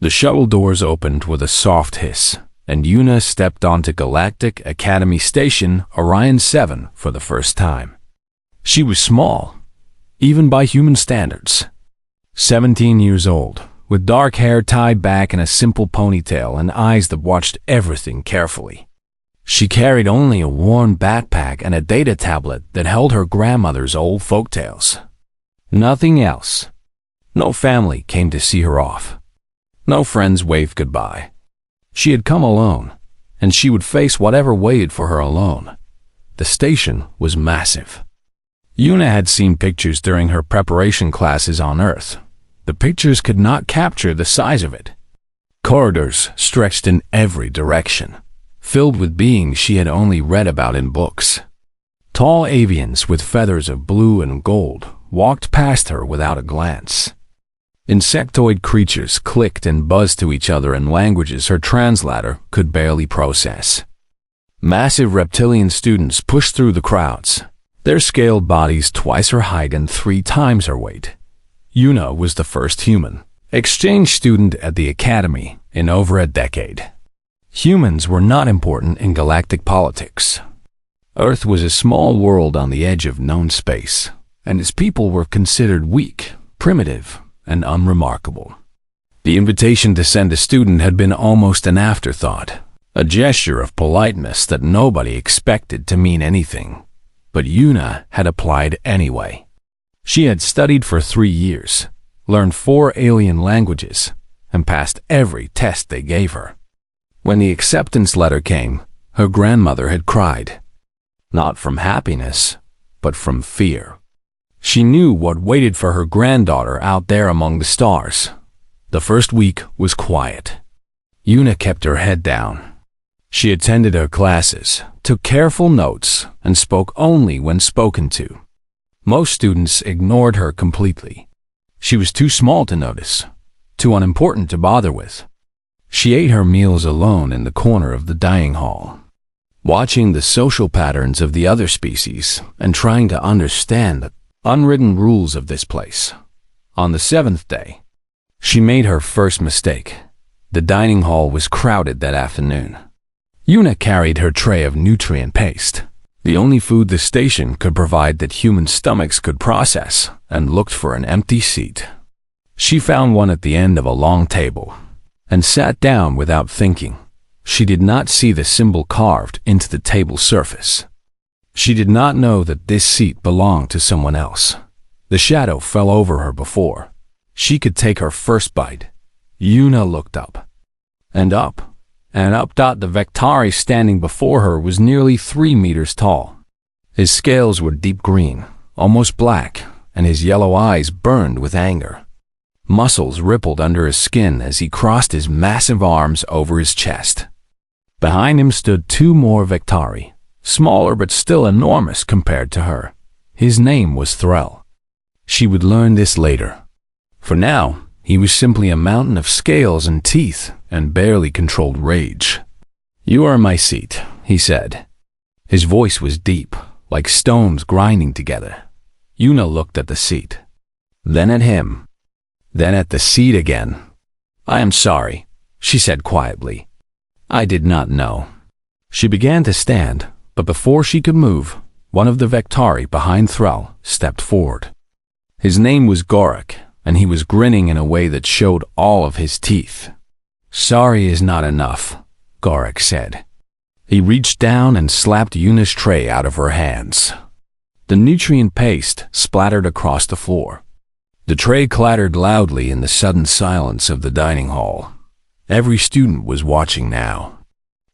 The shuttle doors opened with a soft hiss, and Yuna stepped onto Galactic Academy Station Orion 7 for the first time. She was small, even by human standards. 17 years old, with dark hair tied back in a simple ponytail and eyes that watched everything carefully. She carried only a worn backpack and a data tablet that held her grandmother's old folktales. Nothing else. No family came to see her off. No friends waved goodbye. She had come alone, and she would face whatever waited for her alone. The station was massive. Yuna had seen pictures during her preparation classes on Earth. The pictures could not capture the size of it. Corridors stretched in every direction, filled with beings she had only read about in books. Tall avians with feathers of blue and gold walked past her without a glance. Insectoid creatures clicked and buzzed to each other in languages her translator could barely process. Massive reptilian students pushed through the crowds, their scaled bodies twice her height and 3 times her weight. Yuna was the first human exchange student at the academy in over a decade. Humans were not important in galactic politics. Earth was a small world on the edge of known space, and its people were considered weak, primitive, and unremarkable. The invitation to send a student had been almost an afterthought, a gesture of politeness that nobody expected to mean anything. But Yuna had applied anyway. She had studied for 3 years, learned 4 alien languages, and passed every test they gave her. When the acceptance letter came, her grandmother had cried. Not from happiness, but from fear. She knew what waited for her granddaughter out there among the stars. The first week was quiet. Yuna kept her head down. She attended her classes, took careful notes, and spoke only when spoken to. Most students ignored her completely. She was too small to notice, too unimportant to bother with. She ate her meals alone in the corner of the dining hall, watching the social patterns of the other species and trying to understand the unwritten rules of this place. On the 7th day, she made her first mistake. The dining hall was crowded that afternoon. Yuna carried her tray of nutrient paste, the only food the station could provide that human stomachs could process, and looked for an empty seat. She found one at the end of a long table, and sat down without thinking. She did not see the symbol carved into the table surface. She did not know that this seat belonged to someone else. The shadow fell over her before she could take her first bite. Yuna looked up. And up. And up. The Vectari standing before her was nearly 3 meters tall. His scales were deep green, almost black, and his yellow eyes burned with anger. Muscles rippled under his skin as he crossed his massive arms over his chest. Behind him stood 2 more Vectari, smaller but still enormous compared to her. His name was Threll. She would learn this later. For now, he was simply a mountain of scales and teeth and barely controlled rage. "You are my seat," he said. His voice was deep, like stones grinding together. Yuna looked at the seat, then at him, then at the seat again. "I am sorry," she said quietly. "I did not know." She began to stand, but before she could move, one of the Vectari behind Thrall stepped forward. His name was Gorak, and he was grinning in a way that showed all of his teeth. "Sorry is not enough," Gorak said. He reached down and slapped Yuna's tray out of her hands. The nutrient paste splattered across the floor. The tray clattered loudly in the sudden silence of the dining hall. Every student was watching now.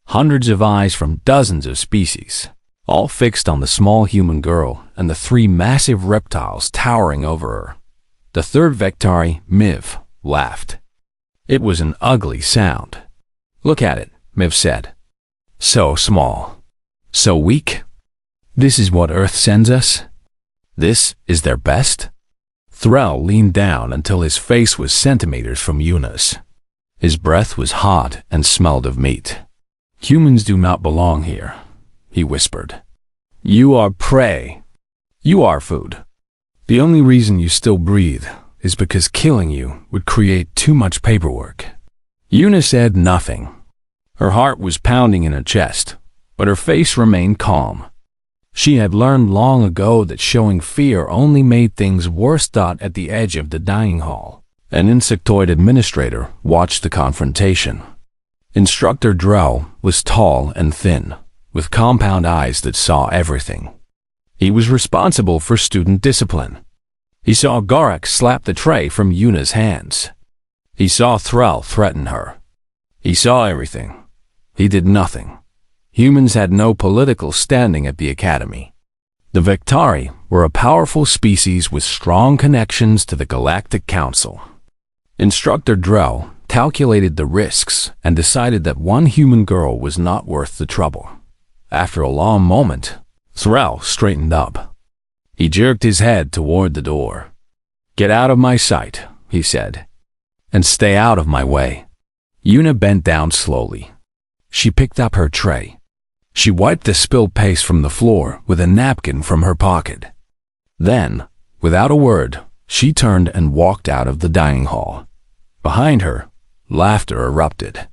Hundreds of eyes from dozens of species, all fixed on the small human girl and the 3 massive reptiles towering over her. The third Vectari, Miv, laughed. It was an ugly sound. "Look at it," Miv said. "So small. So weak. This is what Earth sends us? This is their best?" Thrall leaned down until his face was centimeters from Yuna's. His breath was hot and smelled of meat. "Humans do not belong here," he whispered. "You are prey. You are food. The only reason you still breathe is because killing you would create too much paperwork. Yuna said nothing. Her heart was pounding in her chest, but her face remained calm. She had learned long ago that showing fear only made things worse. At the edge of the dining hall, an insectoid administrator watched the confrontation. Instructor Drell was tall and thin, with compound eyes that saw everything. He was responsible for student discipline. He saw Garak slap the tray from Yuna's hands. He saw Thrall threaten her. He saw everything. He did nothing. Humans had no political standing at the academy. The Vectari were a powerful species with strong connections to the Galactic Council. Instructor Drell calculated the risks and decided that one human girl was not worth the trouble. After a long moment, Thrall straightened up. He jerked his head toward the door. "Get out of my sight," he said, "and stay out of my way." Yuna bent down slowly. She picked up her tray. She wiped the spilled paste from the floor with a napkin from her pocket. Then, without a word, she turned and walked out of the dining hall. Behind her, laughter erupted.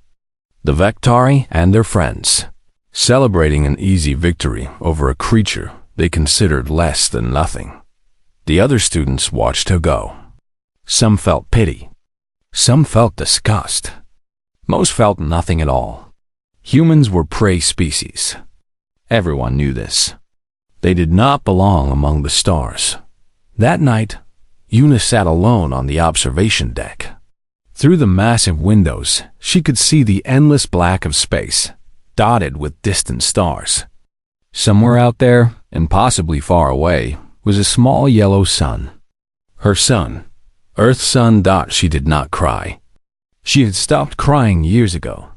The Vectari and their friends, celebrating an easy victory over a creature they considered less than nothing. The other students watched her go. Some felt pity. Some felt disgust. Most felt nothing at all. Humans were prey species. Everyone knew this. They did not belong among the stars. That night, Yuna sat alone on the observation deck. Through the massive windows, she could see the endless black of space, dotted with distant stars. Somewhere out there, impossibly far away, was a small yellow sun. Her sun, Earth's sun. She did not cry. She had stopped crying years ago.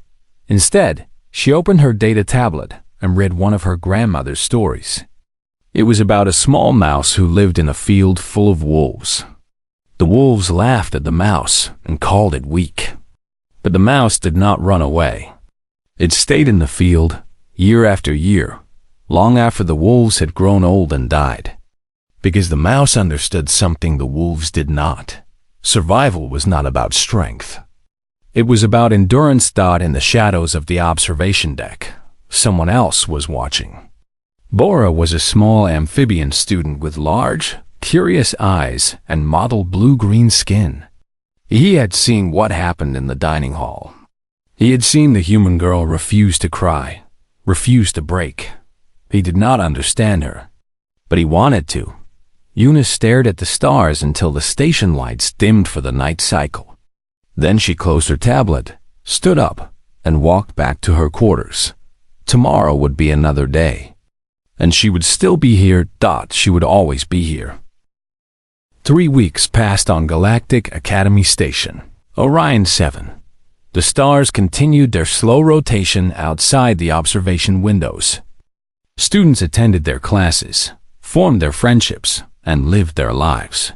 Instead, she opened her data tablet and read one of her grandmother's stories. It was about a small mouse who lived in a field full of wolves. The wolves laughed at the mouse and called it weak. But the mouse did not run away. It stayed in the field, year after year, long after the wolves had grown old and died. Because the mouse understood something the wolves did not. Survival was not about strength. It was about endurance. In the shadows of the observation deck, someone else was watching. Bora was a small amphibian student with large, curious eyes and mottled blue-green skin. He had seen what happened in the dining hall. He had seen the human girl refuse to cry, refuse to break. He did not understand her, but he wanted to. Yuna stared at the stars until the station lights dimmed for the night cycle. Then she closed her tablet, stood up, and walked back to her quarters. Tomorrow would be another day. And she would still be here. She would always be here. 3 weeks passed on Galactic Academy Station, Orion 7. The stars continued their slow rotation outside the observation windows. Students attended their classes, formed their friendships, and lived their lives.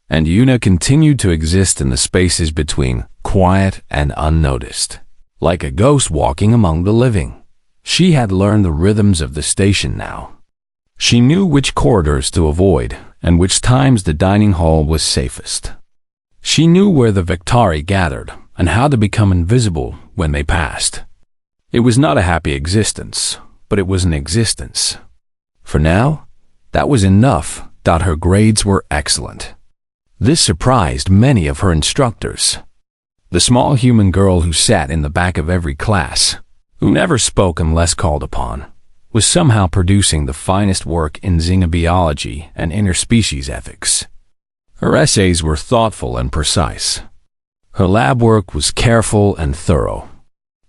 And Yuna continued to exist in the spaces between, quiet and unnoticed. Like a ghost walking among the living. She had learned the rhythms of the station now. She knew which corridors to avoid and which times the dining hall was safest. She knew where the Vectari gathered and how to become invisible when they passed. It was not a happy existence, but it was an existence. For now, that was enough. Her grades were excellent. This surprised many of her instructors. The small human girl who sat in the back of every class, who never spoke unless called upon, was somehow producing the finest work in xenobiology and interspecies ethics. Her essays were thoughtful and precise. Her lab work was careful and thorough.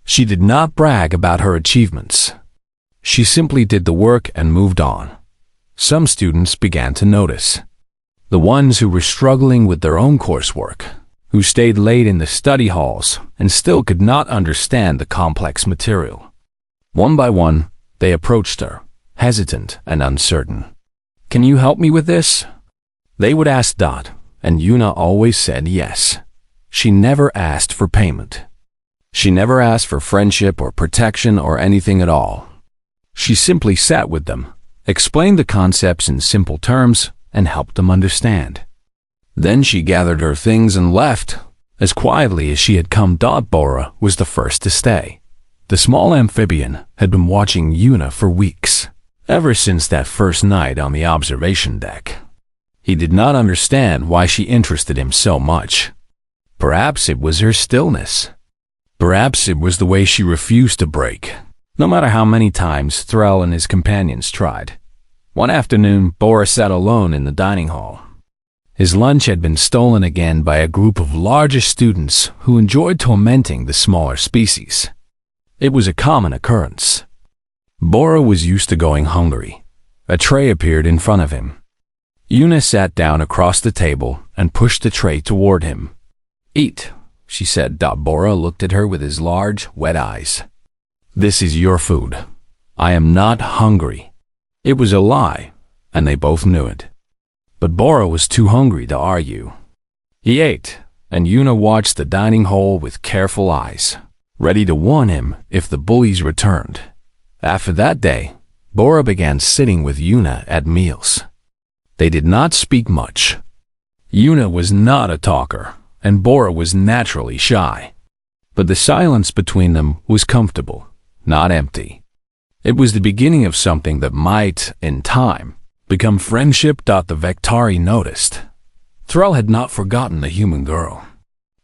She did not brag about her achievements. She simply did the work and moved on. Some students began to notice. The ones who were struggling with their own coursework, who stayed late in the study halls and still could not understand the complex material. One by one, they approached her, hesitant and uncertain. "Can you help me with this?" They would ask and Yuna always said yes. She never asked for payment. She never asked for friendship or protection or anything at all. She simply sat with them, explained the concepts in simple terms, and helped them understand. Then she gathered her things and left, As quietly as she had come, Bora was the first to stay. The small amphibian had been watching Una for weeks, ever since that first night on the observation deck. He did not understand why she interested him so much. Perhaps it was her stillness. Perhaps it was the way she refused to break, no matter how many times Thrall and his companions tried. One afternoon, Bora sat alone in the dining hall. His lunch had been stolen again by a group of larger students who enjoyed tormenting the smaller species. It was a common occurrence. Bora was used to going hungry. A tray appeared in front of him. Una sat down across the table and pushed the tray toward him. "Eat," she said. Bora looked at her with his large, wet eyes. "This is your food. I am not hungry." It was a lie, and they both knew it. But Bora was too hungry to argue. He ate, and Una watched the dining hall with careful eyes, ready to warn him if the bullies returned. After that day, Bora began sitting with Una at meals. They did not speak much. Una was not a talker, and Bora was naturally shy. But the silence between them was comfortable, not empty. It was the beginning of something that might, in time, become friendship. The Vektari noticed. Thrall had not forgotten the human girl.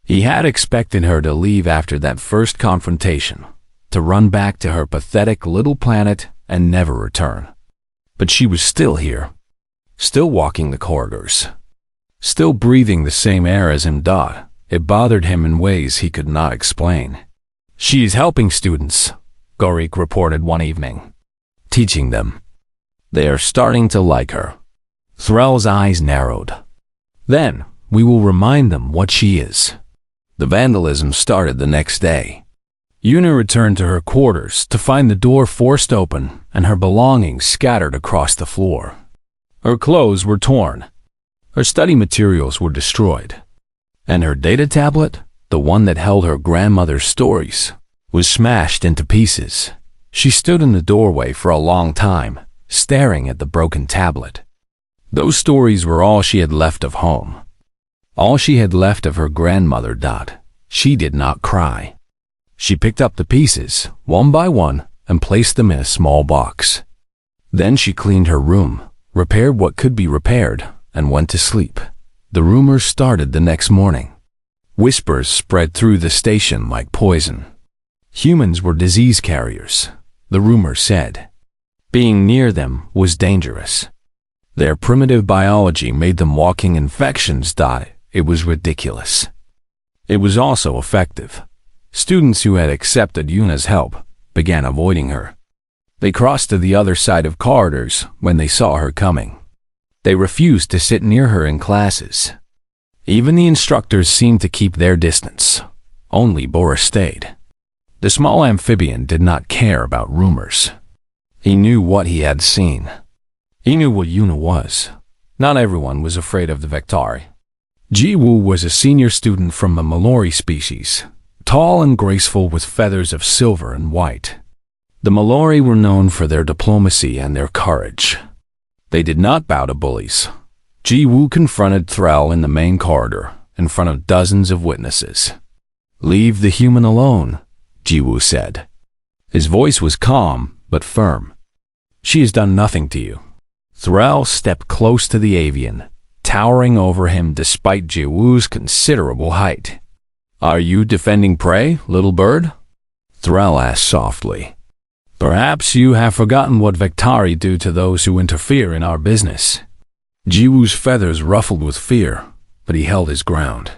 He had expected her to leave after that first confrontation, to run back to her pathetic little planet and never return. But she was still here, still walking the corridors, still breathing the same air as him. It bothered him in ways he could not explain. "She is helping students," Gorik reported one evening. "Teaching them. They are starting to like her." Thrall's eyes narrowed. "Then we will remind them what she is." The vandalism started the next day. Una returned to her quarters to find the door forced open and her belongings scattered across the floor. Her clothes were torn. Her study materials were destroyed. And her data tablet, the one that held her grandmother's stories, was smashed into pieces. She stood in the doorway for a long time, staring at the broken tablet. Those stories were all she had left of home. All she had left of her grandmother. She did not cry. She picked up the pieces, one by one, and placed them in a small box. Then she cleaned her room, repaired what could be repaired, and went to sleep. The rumors started the next morning. Whispers spread through the station like poison. Humans were disease carriers, the rumors said. Being near them was dangerous. Their primitive biology made them walking infections. It was ridiculous. It was also effective. Students who had accepted Una's help began avoiding her. They crossed to the other side of corridors when they saw her coming. They refused to sit near her in classes. Even the instructors seemed to keep their distance. Only Bora stayed. The small amphibian did not care about rumors. He knew what he had seen. He knew what Una was. Not everyone was afraid of the Vektari. Jiwoo was a senior student from the Mallory species, tall and graceful with feathers of silver and white. The Mallory were known for their diplomacy and their courage. They did not bow to bullies. Jiwoo confronted Thrall in the main corridor, in front of dozens of witnesses. "Leave the human alone," Jiwoo said. His voice was calm, but firm. "She has done nothing to you." Thrall stepped close to the avian, towering over him despite Jiwoo's considerable height. "Are you defending prey, little bird?" Thrall asked softly. "Perhaps you have forgotten what Vektari do to those who interfere in our business." Jiwoo's feathers ruffled with fear, but he held his ground.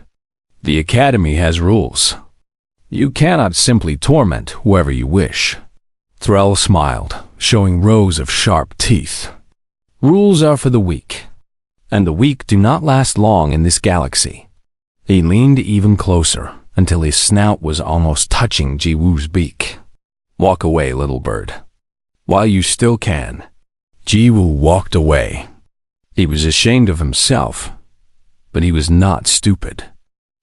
"The Academy has rules. You cannot simply torment whoever you wish." Thrall smiled, showing rows of sharp teeth. "Rules are for the weak, and the weak do not last long in this galaxy." He leaned even closer until his snout was almost touching Jiwoo's beak. "Walk away, little bird, while you still can." Jiwoo walked away. He was ashamed of himself, but he was not stupid.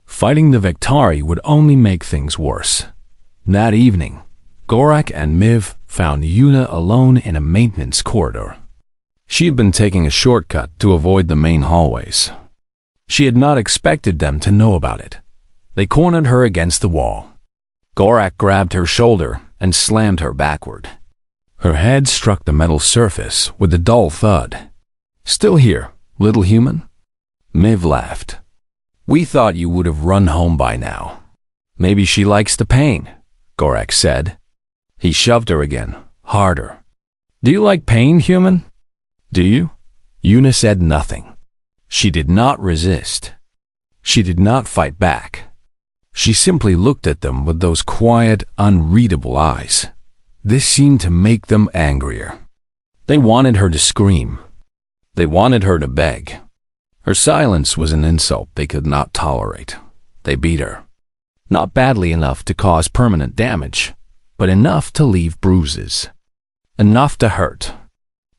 Fighting the Vektari would only make things worse. That evening, Gorak and Miv found Una alone in a maintenance corridor. She had been taking a shortcut to avoid the main hallways. She had not expected them to know about it. They cornered her against the wall. Gorak grabbed her shoulder and slammed her backward. Her head struck the metal surface with a dull thud. "Still here, little human?" Miv laughed. "We thought you would have run home by now." "Maybe she likes the pain," Gorak said. He shoved her again, harder. "Do you like pain, human?" "Do you?" Yuna said nothing. She did not resist. She did not fight back. She simply looked at them with those quiet, unreadable eyes. This seemed to make them angrier. They wanted her to scream. They wanted her to beg. Her silence was an insult they could not tolerate. They beat her. Not badly enough to cause permanent damage, but enough to leave bruises. Enough to hurt.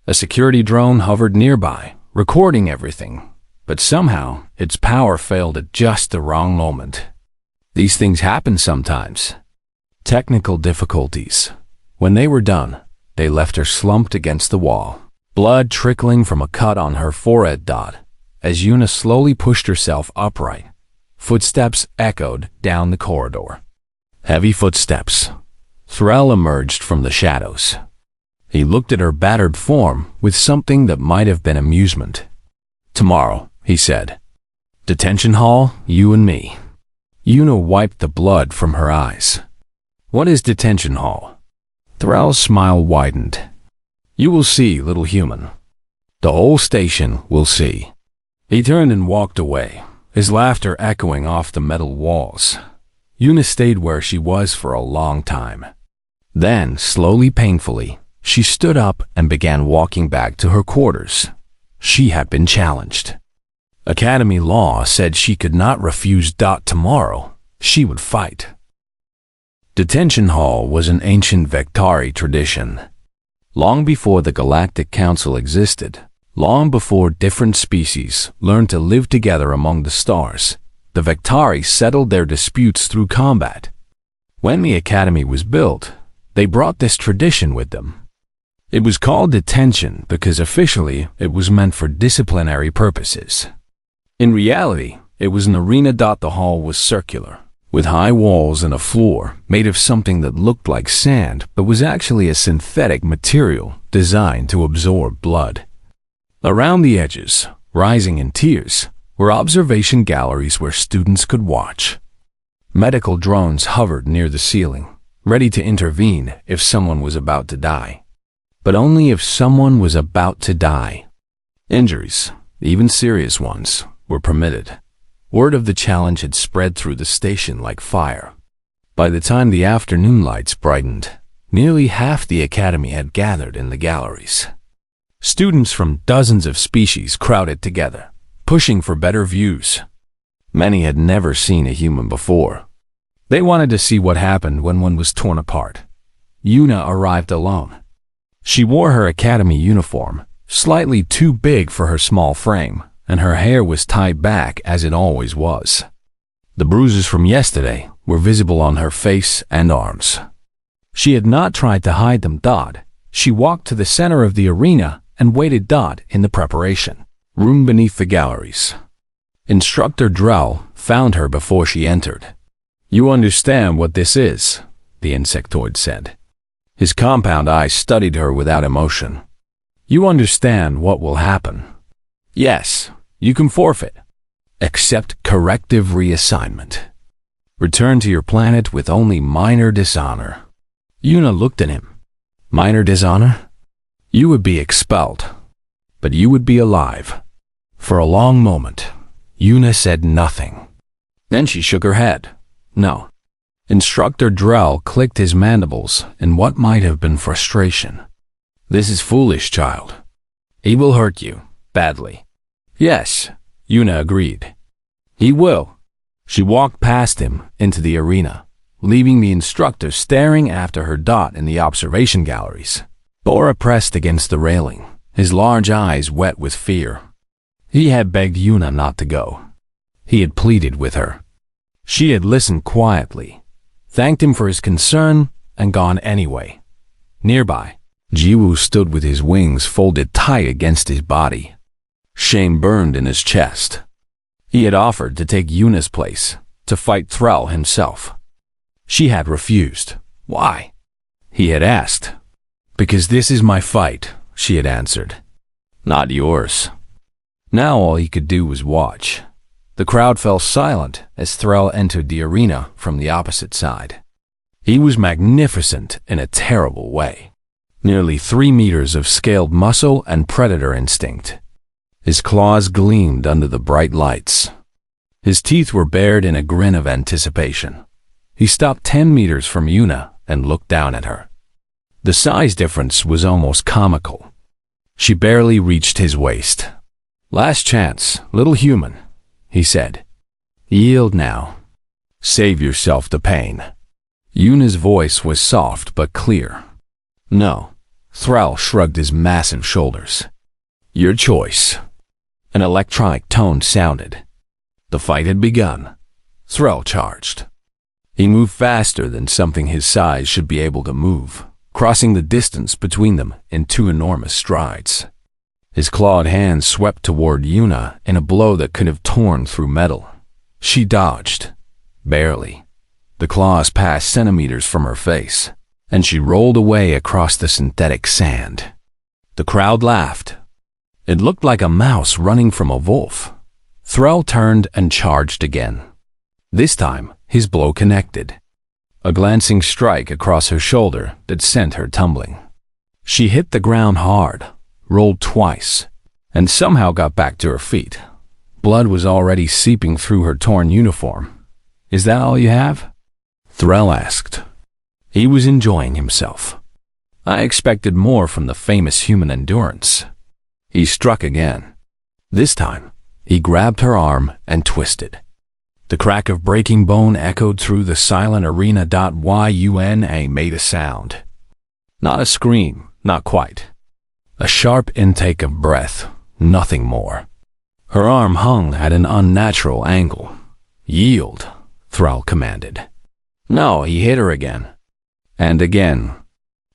A security drone hovered nearby, recording everything, but somehow its power failed at just the wrong moment. These things happen sometimes. Technical difficulties. When they were done, they left her slumped against the wall, blood trickling from a cut on her forehead. As Yuna slowly pushed herself upright, footsteps echoed down the corridor. Heavy footsteps. Thrall emerged from the shadows. He looked at her battered form with something that might have been amusement. "Tomorrow," he said. "Detention hall, you and me." Yuna wiped the blood from her eyes. "What is detention hall?" Thrall's smile widened. "You will see, little human. The whole station will see." He turned and walked away, his laughter echoing off the metal walls. Yuna stayed where she was for a long time. Then, slowly, painfully, she stood up and began walking back to her quarters. She had been challenged. Academy law said she could not refuse. Tomorrow, she would fight. Detention hall was an ancient Vectari tradition. Long before the Galactic Council existed, long before different species learned to live together among the stars, the Vectari settled their disputes through combat. When the Academy was built, they brought this tradition with them. It was called detention because officially it was meant for disciplinary purposes. In reality, it was an arena. The hall was circular, with high walls and a floor made of something that looked like sand but was actually a synthetic material designed to absorb blood. Around the edges, rising in tiers, were observation galleries where students could watch. Medical drones hovered near the ceiling, ready to intervene if someone was about to die. But only if someone was about to die. Injuries, even serious ones, were permitted. Word of the challenge had spread through the station like fire. By the time the afternoon lights brightened, nearly half the academy had gathered in the galleries. Students from dozens of species crowded together, pushing for better views. Many had never seen a human before. They wanted to see what happened when one was torn apart. Yuna arrived alone. She wore her academy uniform, slightly too big for her small frame, and her hair was tied back as it always was. The bruises from yesterday were visible on her face and arms. She had not tried to hide them. She walked to the center of the arena and waited. In the preparation room beneath the galleries. Instructor Drell found her before she entered. "You understand what this is," the insectoid said. His compound eyes studied her without emotion. "You understand what will happen?" "Yes, you can forfeit. Accept corrective reassignment. Return to your planet with only minor dishonor." Yuna looked at him. "Minor dishonor? You would be expelled, but you would be alive." For a long moment, Yuna said nothing. Then she shook her head. "No." Instructor Drell clicked his mandibles in what might have been frustration. "This is foolish, child. He will hurt you, badly." "Yes," Yuna agreed. "He will." She walked past him into the arena, leaving the instructor staring after her. In the observation galleries, Bora pressed against the railing, his large eyes wet with fear. He had begged Yuna not to go. He had pleaded with her. She had listened quietly, thanked him for his concern, and gone anyway. Nearby, Jiwoo stood with his wings folded tight against his body. Shame burned in his chest. He had offered to take Yuna's place, to fight Thrall himself. She had refused. Why? He had asked. Because this is my fight, she had answered. Not yours. Now all he could do was watch. The crowd fell silent as Thrall entered the arena from the opposite side. He was magnificent in a terrible way. Nearly 3 meters of scaled muscle and predator instinct. His claws gleamed under the bright lights. His teeth were bared in a grin of anticipation. He stopped 10 meters from Yuna and looked down at her. The size difference was almost comical. She barely reached his waist. Last chance, little human, he said. Yield now. Save yourself the pain. Yuna's voice was soft but clear. No. Thrall shrugged his massive shoulders. Your choice. An electronic tone sounded. The fight had begun. Thrall charged. He moved faster than something his size should be able to move, crossing the distance between them in 2 enormous strides. His clawed hand swept toward Yuna in a blow that could have torn through metal. She dodged. Barely. The claws passed centimeters from her face, and she rolled away across the synthetic sand. The crowd laughed. It looked like a mouse running from a wolf. Thrall turned and charged again. This time, his blow connected. A glancing strike across her shoulder that sent her tumbling. She hit the ground hard, rolled twice, and somehow got back to her feet. Blood was already seeping through her torn uniform. Is that all you have? Thrall asked. He was enjoying himself. I expected more from the famous human endurance. He struck again. This time, he grabbed her arm and twisted. The crack of breaking bone echoed through the silent arena. Yuna made a sound. Not a scream, not quite. A sharp intake of breath, nothing more. Her arm hung at an unnatural angle. Yield, Thrall commanded. No, he hit her again. And again.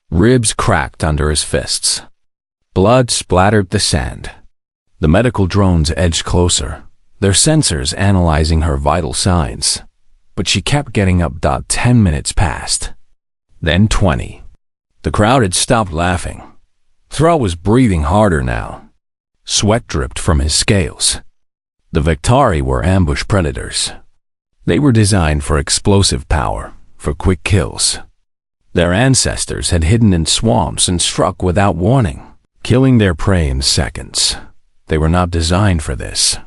Ribs cracked under his fists. Blood splattered the sand. The medical drones edged closer, their sensors analyzing her vital signs. But she kept getting up. 10 minutes passed. Then 20. The crowd had stopped laughing. Thrall was breathing harder now. Sweat dripped from his scales. The Victari were ambush predators. They were designed for explosive power, for quick kills. Their ancestors had hidden in swamps and struck without warning, killing their prey in seconds. They were not designed for this.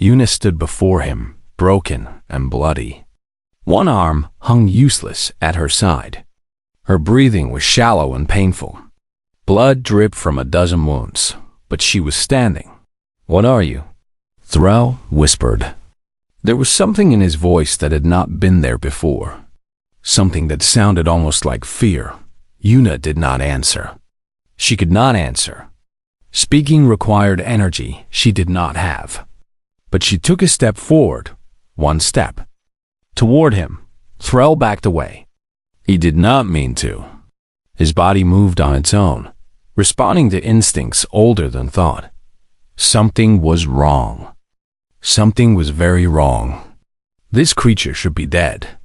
Yuna stood before him, broken and bloody. One arm hung useless at her side. Her breathing was shallow and painful. Blood dripped from a dozen wounds, but she was standing. What are you? Thrall whispered. There was something in his voice that had not been there before. Something that sounded almost like fear. Yuna did not answer. She could not answer. Speaking required energy she did not have. But she took a step forward, one step. Toward him, Thrall backed away. He did not mean to. His body moved on its own, responding to instincts older than thought. Something was wrong. Something was very wrong. This creature should be dead.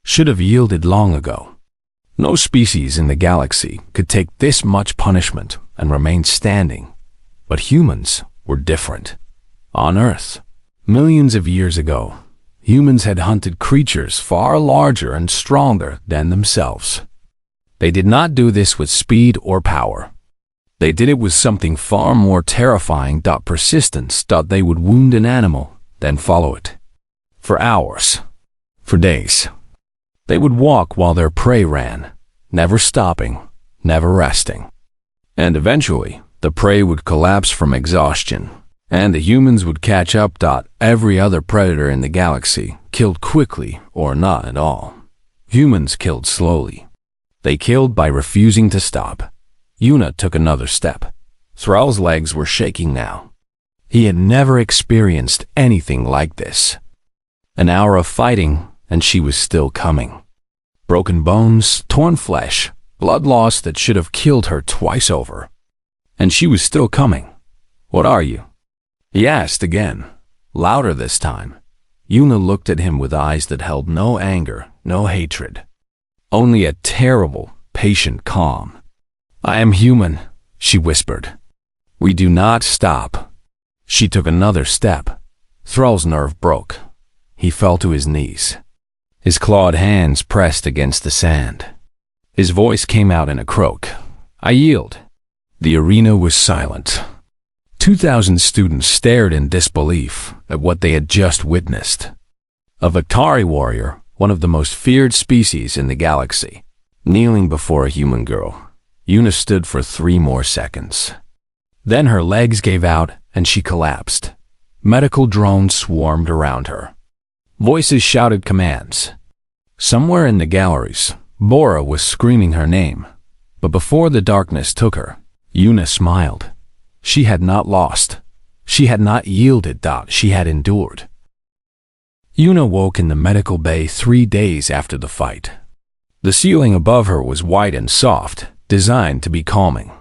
Should have yielded long ago. No species in the galaxy could take this much punishment and remain standing. But humans were different. On Earth, millions of years ago, humans had hunted creatures far larger and stronger than themselves. They did not do this with speed or power. They did it with something far more terrifying. Persistence. They would wound an animal, then follow it. For hours. For days. They would walk while their prey ran, never stopping, never resting. And eventually, the prey would collapse from exhaustion, and the humans would catch up. Every other predator in the galaxy killed quickly or not at all. Humans killed slowly. They killed by refusing to stop. Yuna took another step. Thrall's legs were shaking now. He had never experienced anything like this. An hour of fighting, and she was still coming. Broken bones, torn flesh, blood loss that should have killed her twice over. And she was still coming. What are you? He asked again, louder this time. Yuna looked at him with eyes that held no anger, no hatred. Only a terrible, patient calm. "I am human," she whispered. "We do not stop." She took another step. Thrall's nerve broke. He fell to his knees. His clawed hands pressed against the sand. His voice came out in a croak. "I yield." The arena was silent. 2,000 students stared in disbelief at what they had just witnessed. A Victari warrior, one of the most feared species in the galaxy, kneeling before a human girl. Yuna stood for 3 more seconds. Then her legs gave out and she collapsed. Medical drones swarmed around her. Voices shouted commands. Somewhere in the galleries, Bora was screaming her name. But before the darkness took her, Yuna smiled. She had not lost. She had not yielded. She had endured. Yuna woke in the medical bay 3 days after the fight. The ceiling above her was white and soft, designed to be calming.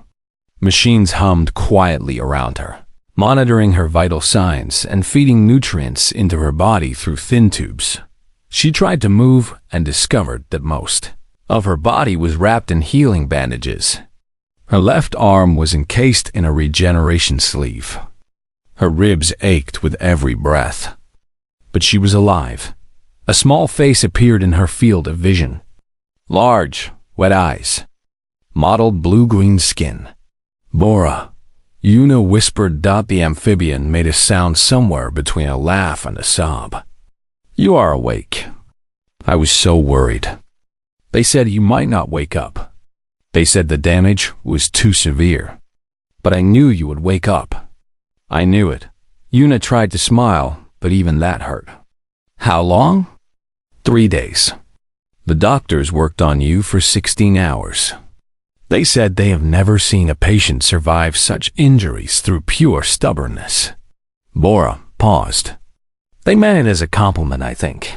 Machines hummed quietly around her, monitoring her vital signs and feeding nutrients into her body through thin tubes. She tried to move and discovered that most of her body was wrapped in healing bandages. Her left arm was encased in a regeneration sleeve. Her ribs ached with every breath. But she was alive. A small face appeared in her field of vision. Large, wet eyes. Mottled blue-green skin. "Bora," Yuna whispered. The amphibian made a sound somewhere between a laugh and a sob. "You are awake." "I was so worried. They said you might not wake up. They said the damage was too severe. But I knew you would wake up." "I knew it." Yuna tried to smile, but even that hurt. "How long?" 3 days. The doctors worked on you for 16 hours. They said they have never seen a patient survive such injuries through pure stubbornness. Bora paused. "They meant it as a compliment, I think."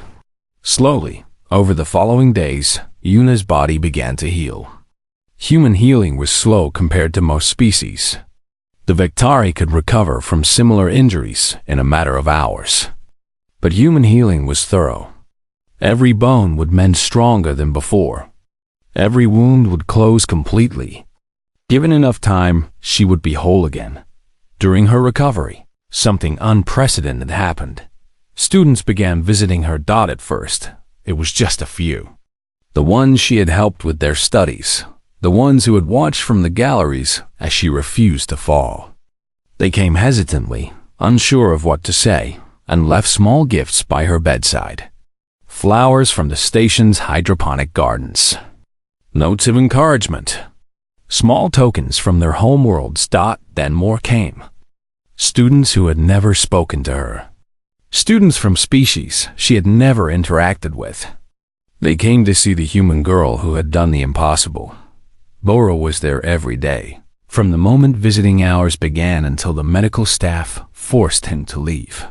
Slowly, over the following days, Yuna's body began to heal. Human healing was slow compared to most species. The Victari could recover from similar injuries in a matter of hours. But human healing was thorough. Every bone would mend stronger than before. Every wound would close completely. Given enough time, she would be whole again. During her recovery, something unprecedented happened. Students began visiting her. At first, it was just a few. The ones she had helped with their studies. The ones who had watched from the galleries as she refused to fall. They came hesitantly, unsure of what to say, and left small gifts by her bedside. Flowers from the station's hydroponic gardens. Notes of encouragement. Small tokens from their homeworlds. Then more came. Students who had never spoken to her. Students from species she had never interacted with. They came to see the human girl who had done the impossible. Bora was there every day, from the moment visiting hours began until the medical staff forced him to leave.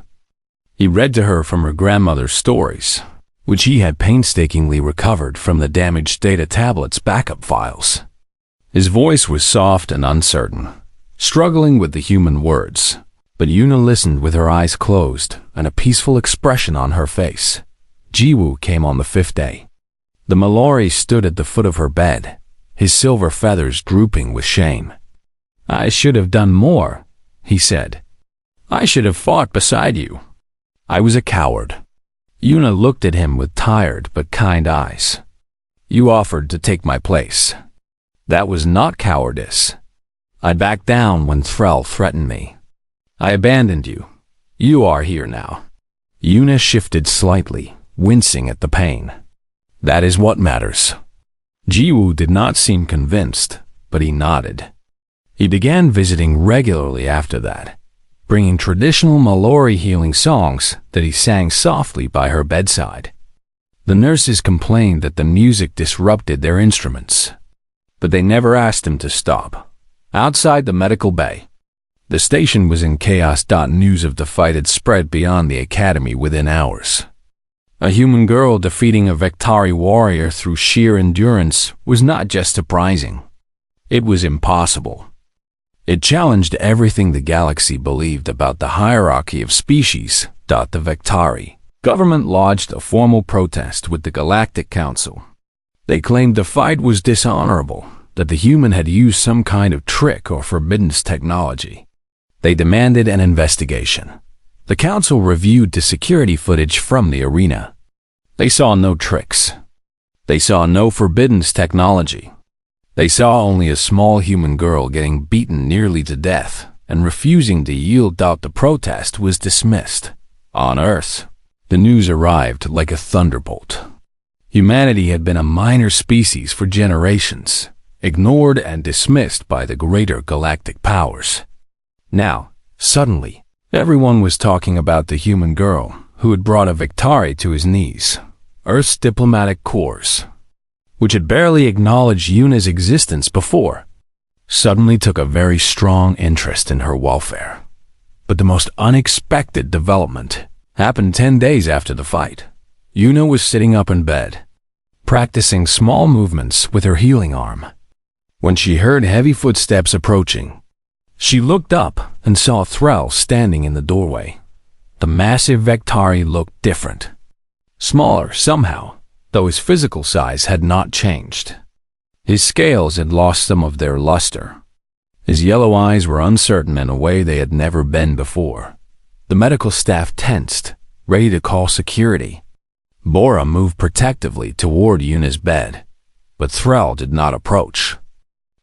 He read to her from her grandmother's stories, which he had painstakingly recovered from the damaged data tablet's backup files. His voice was soft and uncertain, struggling with the human words, but Yuna listened with her eyes closed and a peaceful expression on her face. Jiwoo came on the 5th day. The Mallory stood at the foot of her bed, his silver feathers drooping with shame. "I should have done more," he said. "I should have fought beside you. I was a coward." Yuna looked at him with tired but kind eyes. "You offered to take my place. That was not cowardice. I backed down when Thrall threatened me. I abandoned you. You are here now." Yuna shifted slightly, wincing at the pain. "That is what matters." Jiwoo did not seem convinced, but he nodded. He began visiting regularly after that, bringing traditional Mallory healing songs that he sang softly by her bedside. The nurses complained that the music disrupted their instruments, but they never asked him to stop. Outside the medical bay, the station was in chaos. News of the fight had spread beyond the academy within hours. A human girl defeating a Victari warrior through sheer endurance was not just surprising. It was impossible. It challenged everything the galaxy believed about the hierarchy of species. The Victari, Government lodged a formal protest with the Galactic Council. They claimed the fight was dishonorable, that the human had used some kind of trick or forbidden technology. They demanded an investigation. The council reviewed the security footage from the arena. They saw no tricks. They saw no forbidden technology. They saw only a small human girl getting beaten nearly to death and refusing to yield. The protest was dismissed. On Earth, the news arrived like a thunderbolt. Humanity had been a minor species for generations, ignored and dismissed by the greater galactic powers. Now, suddenly, everyone was talking about the human girl who had brought a Victari to his knees. Earth's diplomatic corps, which had barely acknowledged Yuna's existence before, suddenly took a very strong interest in her welfare. But the most unexpected development happened 10 days after the fight. Yuna was sitting up in bed, practicing small movements with her healing arm. When she heard heavy footsteps approaching, she looked up and saw Thrall standing in the doorway. The massive Victari looked different. Smaller somehow, though his physical size had not changed. His scales had lost some of their luster. His yellow eyes were uncertain in a way they had never been before. The medical staff tensed, ready to call security. Bora moved protectively toward Yuna's bed, but Thrall did not approach.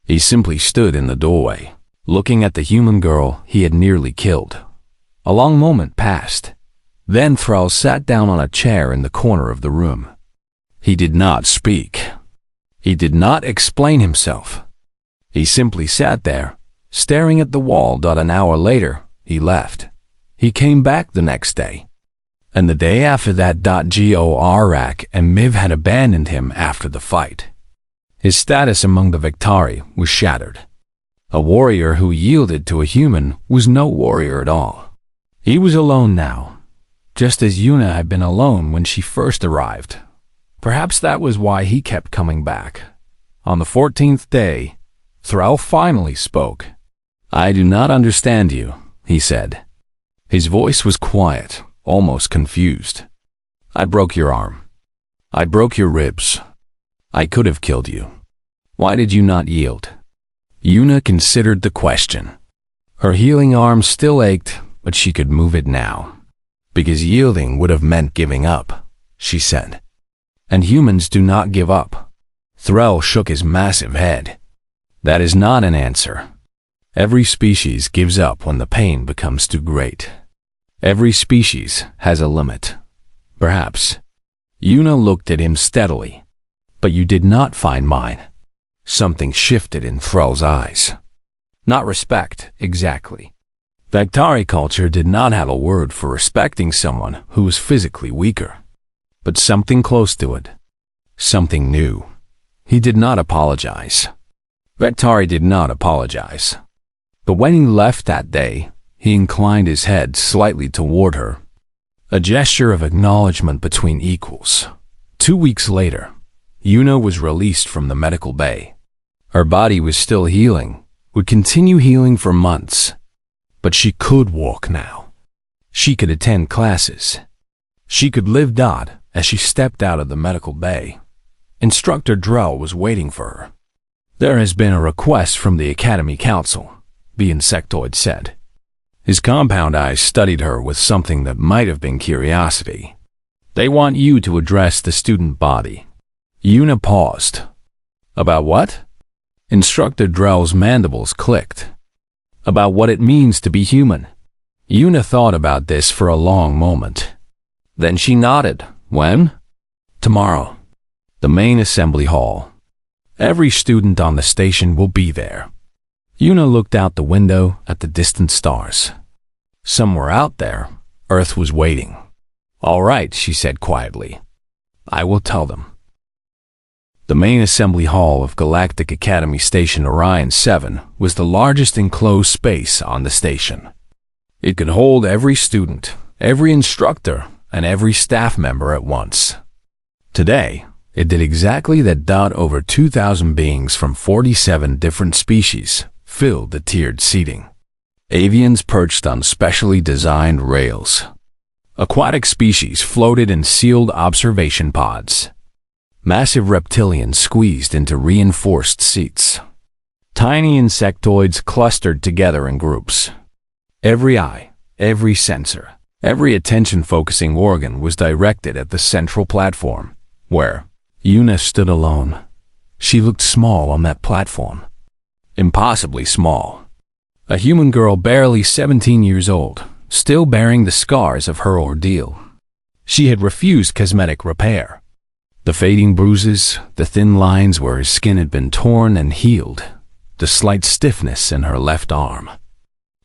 He simply stood in the doorway, looking at the human girl he had nearly killed. A long moment passed. Then Thrall sat down on a chair in the corner of the room. He did not speak. He did not explain himself. He simply sat there, staring at the wall. An hour later, he left. He came back the next day. And the day after that. Gorak and Miv had abandoned him after the fight. His status among the Victari was shattered. A warrior who yielded to a human was no warrior at all. He was alone now, just as Yuna had been alone when she first arrived. Perhaps that was why he kept coming back. On the 14th day, Thrall finally spoke. "I do not understand you," he said. His voice was quiet, almost confused. "I broke your arm. I broke your ribs. I could have killed you. Why did you not yield?" Yuna considered the question. Her healing arm still ached, but she could move it now. "Because yielding would have meant giving up," she said. "And humans do not give up." Thrall shook his massive head. "That is not an answer. Every species gives up when the pain becomes too great. Every species has a limit. Perhaps." Yuna looked at him steadily. "But you did not find mine." Something shifted in Thrall's eyes. Not respect, exactly. Victari culture did not have a word for respecting someone who was physically weaker. But something close to it. Something new. He did not apologize. Victari did not apologize. But when he left that day, he inclined his head slightly toward her. A gesture of acknowledgement between equals. 2 weeks later, Yuna was released from the medical bay. Her body was still healing, would continue healing for months. But she could walk now. She could attend classes. She could live. As she stepped out of the medical bay, Instructor Drell was waiting for her. "There has been a request from the Academy Council," the insectoid said. His compound eyes studied her with something that might have been curiosity. "They want you to address the student body." Yuna paused. "About what?" Instructor Drell's mandibles clicked. "About what it means to be human." Yuna thought about this for a long moment. Then she nodded. "When?" "Tomorrow. The main assembly hall. Every student on the station will be there." Yuna looked out the window at the distant stars. Somewhere out there, Earth was waiting. "All right," she said quietly. "I will tell them." The main assembly hall of Galactic Academy Station Orion 7 was the largest enclosed space on the station. It could hold every student, every instructor, and every staff member at once. Today, it did exactly that. Over 2,000 beings from 47 different species filled the tiered seating. Avians perched on specially designed rails. Aquatic species floated in sealed observation pods. Massive reptilians squeezed into reinforced seats. Tiny insectoids clustered together in groups. Every eye, every sensor, every attention-focusing organ was directed at the central platform, where Una stood alone. She looked small on that platform. Impossibly small. A human girl barely 17 years old, still bearing the scars of her ordeal. She had refused cosmetic repair. The fading bruises, the thin lines where her skin had been torn and healed, the slight stiffness in her left arm.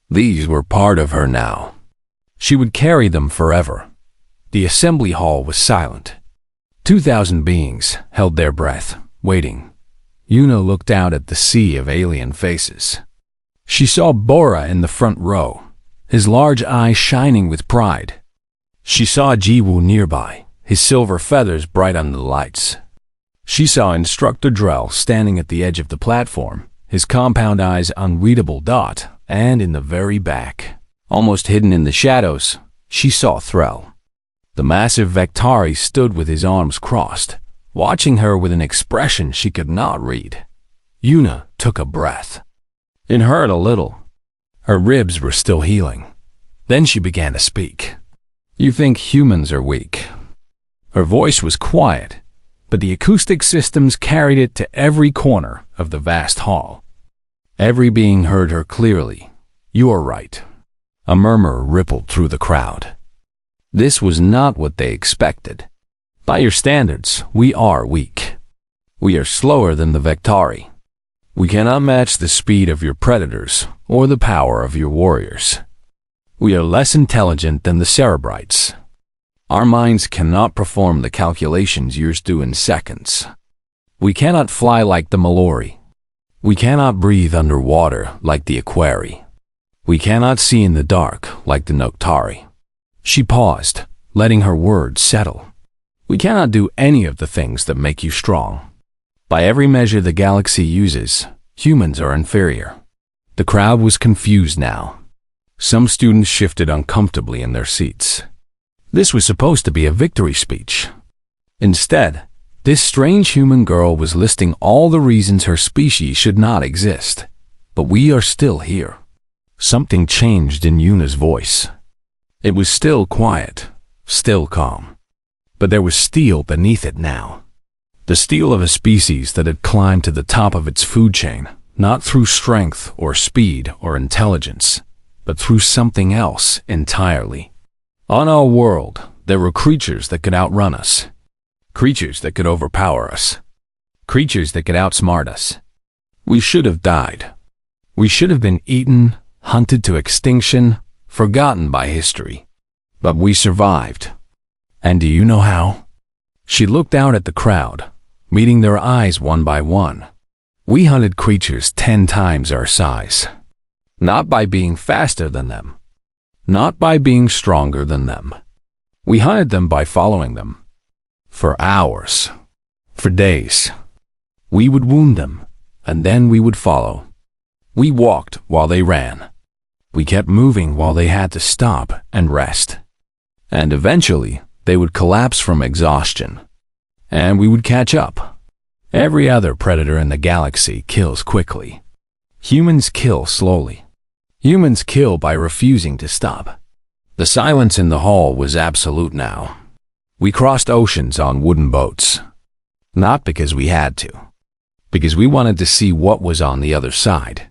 These were part of her now. She would carry them forever. The assembly hall was silent. 2,000 beings held their breath, waiting. Una looked out at the sea of alien faces. She saw Bora in the front row, his large eyes shining with pride. She saw Jiwoo nearby, his silver feathers bright under the lights. She saw Instructor Drell standing at the edge of the platform, his compound eyes unreadable dot, and in the very back, almost hidden in the shadows, she saw Threll. The massive Vectari stood with his arms crossed, watching her with an expression she could not read. Una took a breath. It hurt a little. Her ribs were still healing. Then she began to speak. "You think humans are weak." Her voice was quiet, but the acoustic systems carried it to every corner of the vast hall. Every being heard her clearly. "You are right." A murmur rippled through the crowd. This was not what they expected. By your standards, we are weak. We are slower than the Vectari. We cannot match the speed of your predators or the power of your warriors. We are less intelligent than the Cerebrites. Our minds cannot perform the calculations yours do in seconds. We cannot fly like the Malori. We cannot breathe underwater like the Aquari. We cannot see in the dark like the Noctari. She paused, letting her words settle. We cannot do any of the things that make you strong. By every measure the galaxy uses, humans are inferior. The crowd was confused now. Some students shifted uncomfortably in their seats. This was supposed to be a victory speech. Instead, this strange human girl was listing all the reasons her species should not exist. But we are still here. Something changed in Una's voice. It was still quiet, still calm. But there was steel beneath it now. The steel of a species that had climbed to the top of its food chain, not through strength or speed or intelligence, but through something else entirely. On our world, there were creatures that could outrun us, creatures that could overpower us, creatures that could outsmart us. We should have died. We should have been eaten, hunted to extinction, forgotten by history. But we survived. And do you know how? She looked out at the crowd, meeting their eyes one by one. We hunted creatures 10 times our size. Not by being faster than them. Not by being stronger than them. We hunted them by following them. For hours. For days. We would wound them, and then we would follow. We walked while they ran. We kept moving while they had to stop and rest. And eventually, they would collapse from exhaustion. And we would catch up. Every other predator in the galaxy kills quickly. Humans kill slowly. Humans kill by refusing to stop. The silence in the hall was absolute now. We crossed oceans on wooden boats. Not because we had to. Because we wanted to see what was on the other side.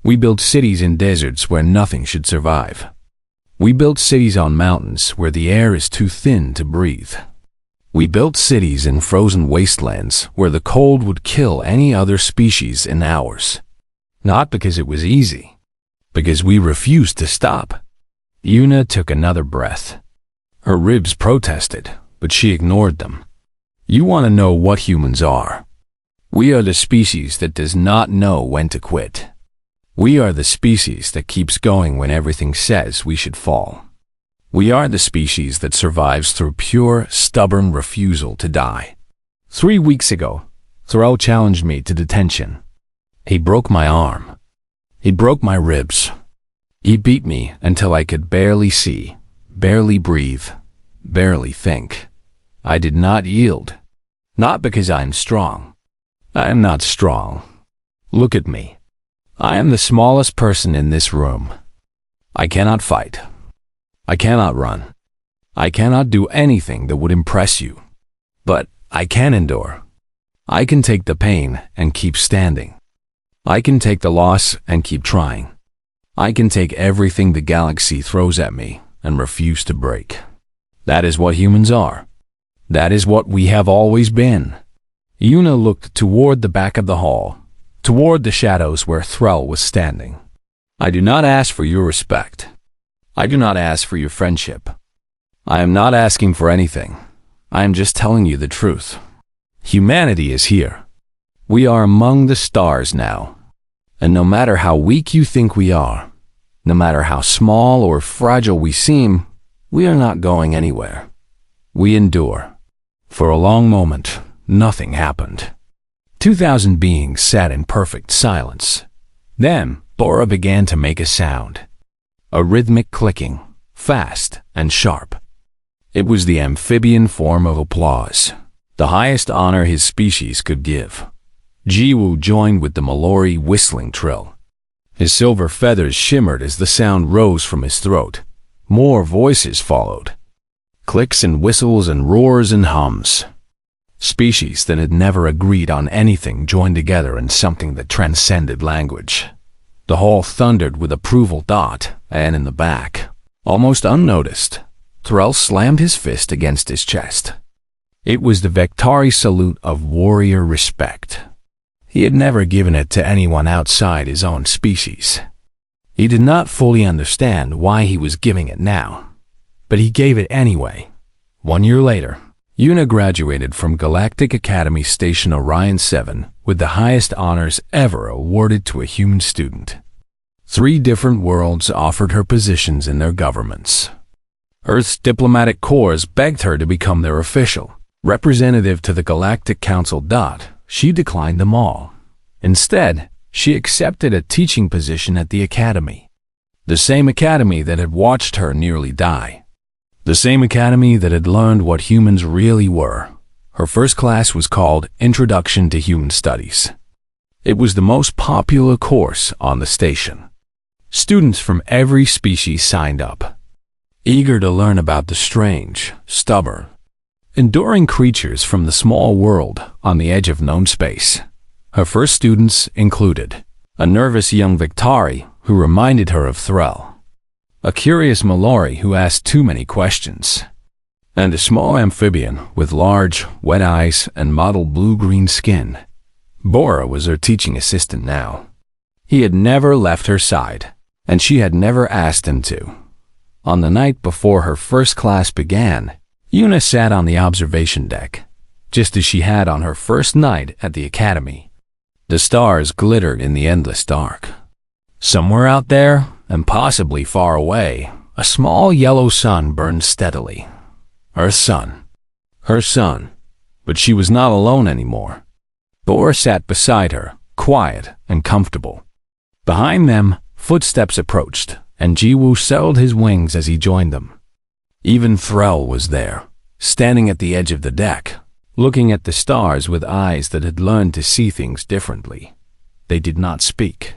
We built cities in deserts where nothing should survive. We built cities on mountains where the air is too thin to breathe. We built cities in frozen wastelands where the cold would kill any other species in hours. Not because it was easy, because we refused to stop. Una took another breath. Her ribs protested, but she ignored them. You want to know what humans are? We are the species that does not know when to quit. We are the species that keeps going when everything says we should fall. We are the species that survives through pure, stubborn refusal to die. 3 weeks ago, Thoreau challenged me to detention. He broke my arm. He broke my ribs. He beat me until I could barely see, barely breathe, barely think. I did not yield. Not because I am strong. I am not strong. Look at me. I am the smallest person in this room. I cannot fight. I cannot run. I cannot do anything that would impress you. But I can endure. I can take the pain and keep standing. I can take the loss and keep trying. I can take everything the galaxy throws at me and refuse to break. That is what humans are. That is what we have always been. Yuna looked toward the back of the hall, toward the shadows where Thrall was standing. I do not ask for your respect. I do not ask for your friendship. I am not asking for anything. I am just telling you the truth. Humanity is here. We are among the stars now. And no matter how weak you think we are, no matter how small or fragile we seem, we are not going anywhere. We endure. For a long moment, nothing happened. 2,000 beings sat in perfect silence. Then, Bora began to make a sound. A rhythmic clicking, fast and sharp. It was the amphibian form of applause, the highest honor his species could give. Jiwoo joined with the Mallory whistling trill. His silver feathers shimmered as the sound rose from his throat. More voices followed. Clicks and whistles and roars and hums. Species that had never agreed on anything joined together in something that transcended language. The hall thundered with approval. And in the back, almost unnoticed, Thrall slammed his fist against his chest. It was the Vectari salute of warrior respect. He had never given it to anyone outside his own species. He did not fully understand why he was giving it now, but he gave it anyway. 1 year later, Yuna graduated from Galactic Academy Station Orion 7 with the highest honors ever awarded to a human student. 3 different worlds offered her positions in their governments. Earth's diplomatic corps begged her to become their official representative to the Galactic Council. She declined them all. Instead, she accepted a teaching position at the academy. The same academy that had watched her nearly die. The same academy that had learned what humans really were. Her first class was called Introduction to Human Studies. It was the most popular course on the station. Students from every species signed up, eager to learn about the strange, stubborn, enduring creatures from the small world on the edge of known space. Her first students included a nervous young Vectari who reminded her of Thrall, a curious Mallory who asked too many questions, and a small amphibian with large, wet eyes and mottled blue-green skin. Bora was her teaching assistant now. He had never left her side, and she had never asked him to. On the night before her first class began, Yuna sat on the observation deck, just as she had on her first night at the academy. The stars glittered in the endless dark. Somewhere out there, and possibly far away, a small yellow sun burned steadily. Her sun. Her sun. But she was not alone anymore. Bora sat beside her, quiet and comfortable. Behind them, footsteps approached, and Jiwoo settled his wings as he joined them. Even Thrall was there, standing at the edge of the deck, looking at the stars with eyes that had learned to see things differently. They did not speak.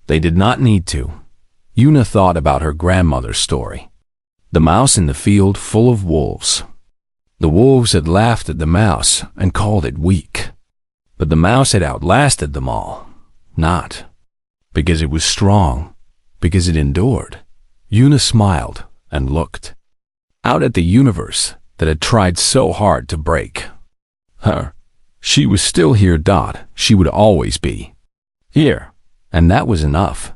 They did not need to. Yuna thought about her grandmother's story. The mouse in the field full of wolves. The wolves had laughed at the mouse and called it weak. But the mouse had outlasted them all. Not because it was strong, because it endured. Yuna smiled and looked out at the universe that had tried so hard to break her. She was still here. She would always be here, and that was enough.